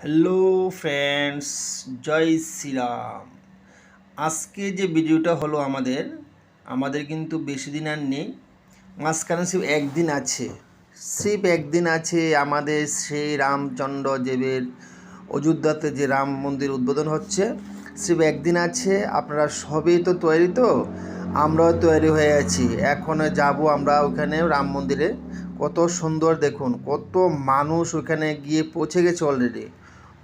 Hello friends, জয় শ্রীরাম। আজকে যে ভিডিওটা হলো আমাদের কিন্তু বেশি দিন আর নেই, মাঝখানে সির্ফ একদিন আছে আমাদের সেই রামচন্দ্র দেবের অযোধ্যাতে যে রাম মন্দির উদ্বোধন হচ্ছে। সির্ফ একদিন আছে। আপনারা সবই তো তৈরি, তো আমরাও তৈরি হয়ে আছি। এখন যাব আমরা ওখানে রাম মন্দিরে। কত সুন্দর দেখুন, কত মানুষ ওখানে গিয়ে পৌঁছে গেছে অলরেডি।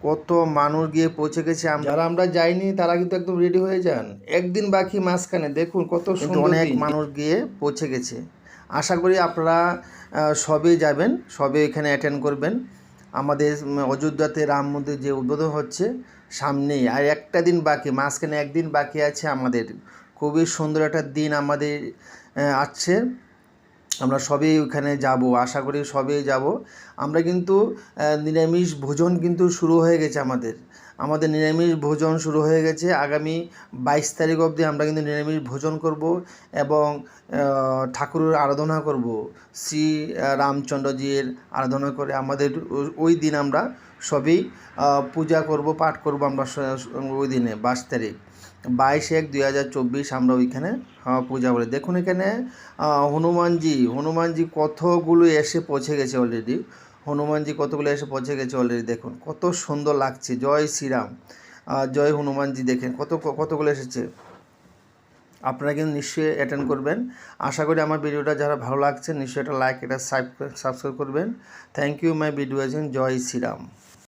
কত মানুষ গিয়ে পৌঁছে গেছে। যারা আমরা যাইনি তারা কিন্তু একদম রেডি হয়ে যান। একদিন বাকি, মাঝখানে দেখুন কত সুন্দর, অনেক মানুষ গিয়ে পৌঁছে গেছে। আশা করি আপনারা সবে যাবেন, সবে এখানে অ্যাটেন্ড করবেন। আমাদের অযোধ্যাতে রাম মন্দির যে উদ্বোধন হচ্ছে সামনেই, আর একটা দিন বাকি, মাঝখানে একদিন বাকি আছে আমাদের। খুবই সুন্দর একটা দিন আমাদের আসছে। আমরা সবেই ওখানে যাব, আশা করি সবেই যাব। আমরা কিন্তু নিরামিষ ভোজন কিন্তু শুরু হয়ে গেছে আমাদের নিরামিষ ভোজন শুরু হয়ে গেছে। আগামী 22 তারিখ অবধি আমরা কিন্তু নিরামিষ ভোজন করব এবং ঠাকুরের আরাধনা করব। শ্রী রামচন্দ্রজির আরাধনা করে আমাদের ওই দিন আমরা সবই পূজা করব, পাঠ করব। আমরা ওই দিনে 22 তারিখ, 22/1/2024 আমরা ওইখানে পূজা করি। দেখুন এখানে হনুমানজি কতগুলো এসে পৌঁছে গেছে অলরেডি। দেখুন কত সুন্দর লাগছে। জয় শ্রীরাম, জয় হনুমানজি। দেখেন কতগুলো এসেছে। আপনারা কিন্তু নিশ্চয়ই অ্যাটেন্ড করবেন। আশা করি আমার ভিডিওটা যারা ভালো লাগছে নিশ্চয়ই একটা লাইক, এটা সাবস্ক্রাইব করবেন। Thank you my video. জয় শ্রীরাম।